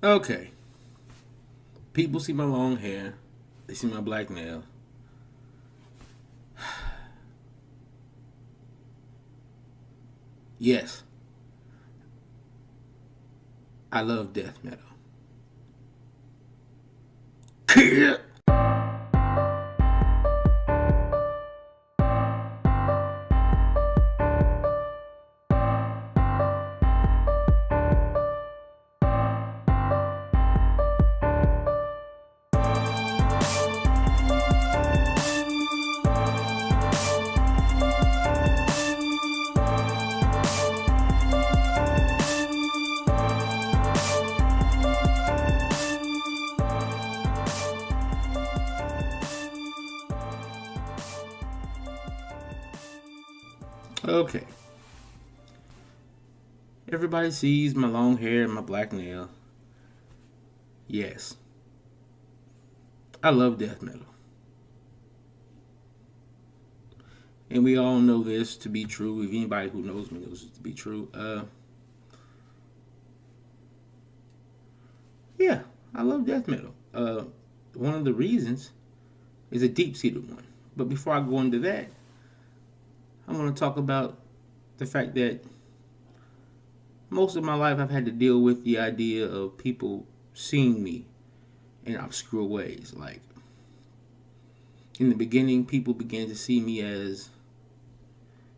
Okay. People see my long hair. They see my black nail. Yes, I love death metal. Okay. Everybody sees my long hair and my black nail. Yes, I love death metal. And we all know this to be true. If anybody who knows me knows it to be true. Yeah, I love death metal. One of the reasons is a deep-seated one. But before I go into that, I want to talk about the fact that most of my life I've had to deal with the idea of people seeing me in obscure ways. Like, in the beginning, people began to see me as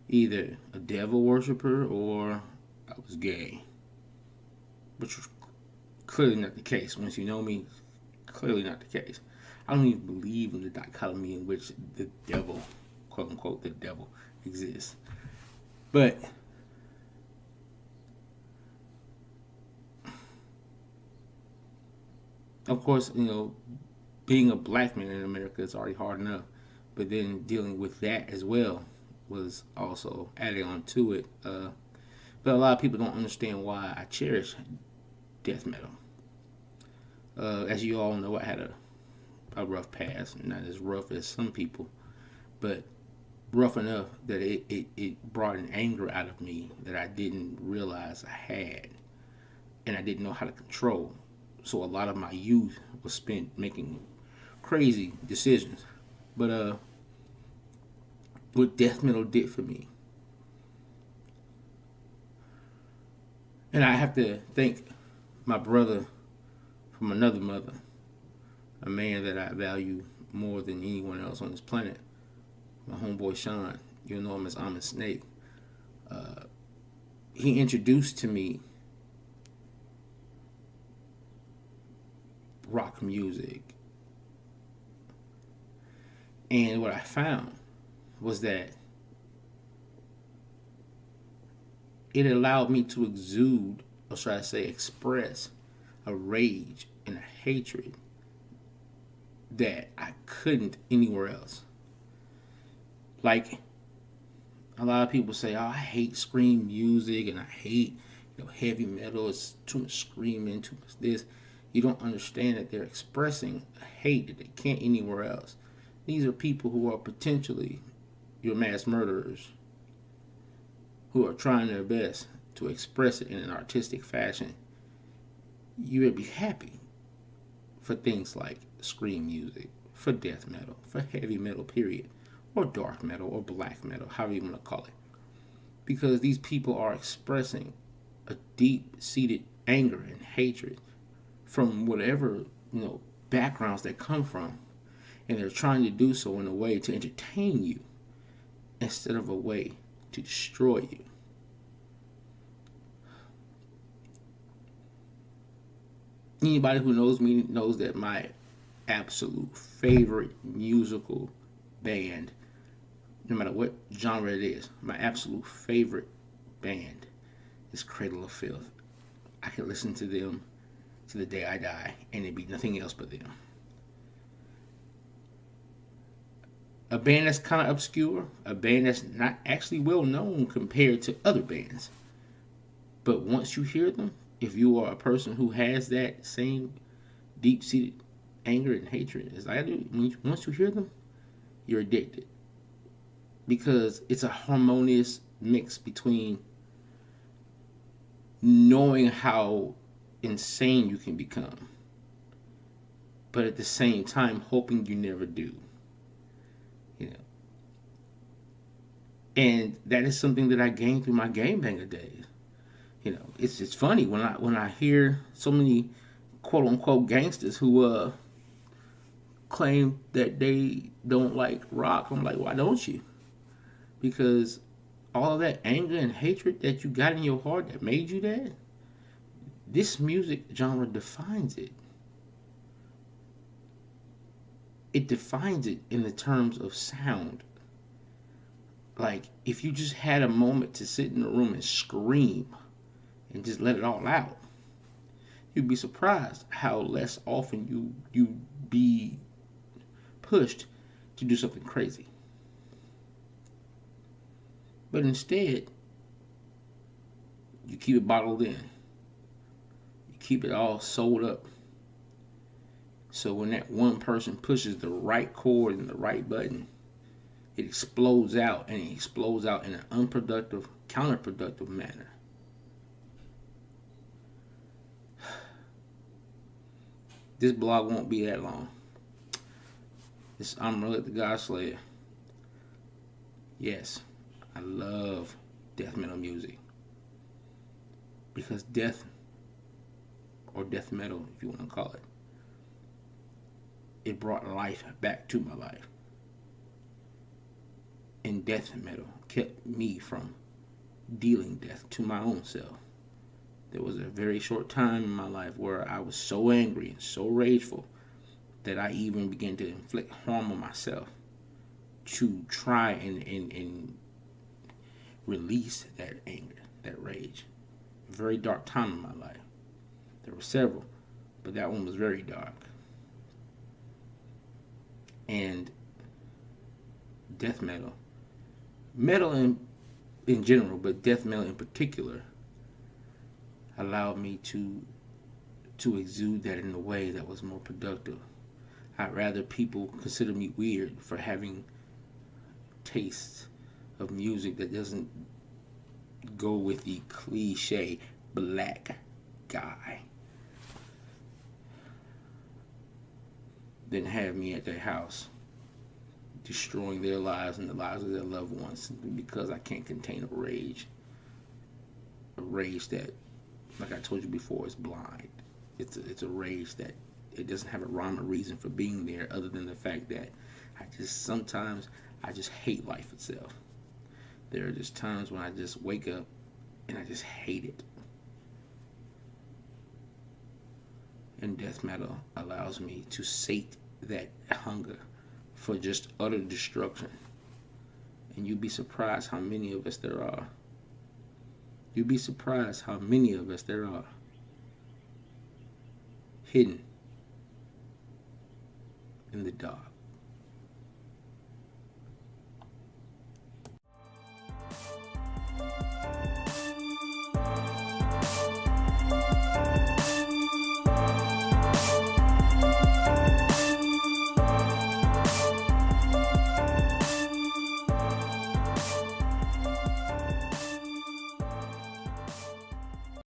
either a devil worshiper or I was gay, which was clearly not the case. Once you know me, clearly not the case. I don't even believe in the dichotomy in which the devil, quote unquote, the devil exists. But of course, being a black man in America is already hard enough. But then dealing with that as well was also added on to it. But a lot of people don't understand why I cherish death metal. As you all know, I had a rough past. Not as rough as some people, but rough enough that it brought an anger out of me that I didn't realize I had. And I didn't know how to control. So a lot of my youth was spent making crazy decisions. But what death metal did for me, and I have to thank my brother from another mother, a man that I value more than anyone else on this planet, my homeboy Sean. You know him as Amon-Rellik. He introduced to me rock music. And what I found was that it allowed me to exude, or should I say, express a rage and a hatred that I couldn't anywhere else. Like, a lot of people say, "Oh, I hate scream music and I hate heavy metal. It's too much screaming, too much this." You don't understand that they're expressing a hate that they can't anywhere else. These are people who are potentially your mass murderers, who are trying their best to express it in an artistic fashion. You would be happy for things like scream music, for death metal, for heavy metal, period, or dark metal, or black metal, however you want to call it. Because these people are expressing a deep-seated anger and hatred from whatever backgrounds they come from, and they're trying to do so in a way to entertain you instead of a way to destroy you. Anybody who knows me knows that my absolute favorite musical band, no matter what genre it is, my absolute favorite band is Cradle of Filth. I can listen to them to the day I die, and it'd be nothing else but them. A band that's kind of obscure, a band that's not actually well known compared to other bands. But once you hear them, if you are a person who has that same deep seated anger and hatred as I do, once you hear them, you're addicted. Because it's a harmonious mix between knowing how insane you can become, but at the same time hoping you never do. You know, and that is something that I gained through my game banger days. You know, it's funny when I hear so many quote unquote gangsters who claim that they don't like rock. I'm like, why don't you? Because all of that anger and hatred that you got in your heart that made you that, this music genre defines it. It defines it in the terms of sound. Like, if you just had a moment to sit in the room and scream and just let it all out, you'd be surprised how less often you be pushed to do something crazy. But instead, you keep it bottled in. You keep it all sold up. So when that one person pushes the right chord and the right button, it explodes out, and it explodes out in an unproductive, counterproductive manner. This blog won't be that long. This Amon-Rellik the Godslayer. Yes, I love death metal music. Because death, or death metal if you want to call it, it brought life back to my life. And death metal kept me from dealing death to my own self. There was a very short time in my life where I was so angry and so rageful that I even began to inflict harm on myself to try and release that anger, that rage. A very dark time in my life. There were several, but that one was very dark. And death metal, metal in general, but death metal in particular, allowed me to exude that in a way that was more productive. I'd rather people consider me weird for having tastes of music that doesn't go with the cliche black guy than have me at their house destroying their lives and the lives of their loved ones simply because I can't contain a rage that, like I told you before, is blind. It's a rage that it doesn't have a rhyme or reason for being there other than the fact that sometimes I just hate life itself. There are just times when I just wake up and I just hate it. And death metal allows me to sate that hunger for just utter destruction. And you'd be surprised how many of us there are. You'd be surprised how many of us there are hidden in the dark.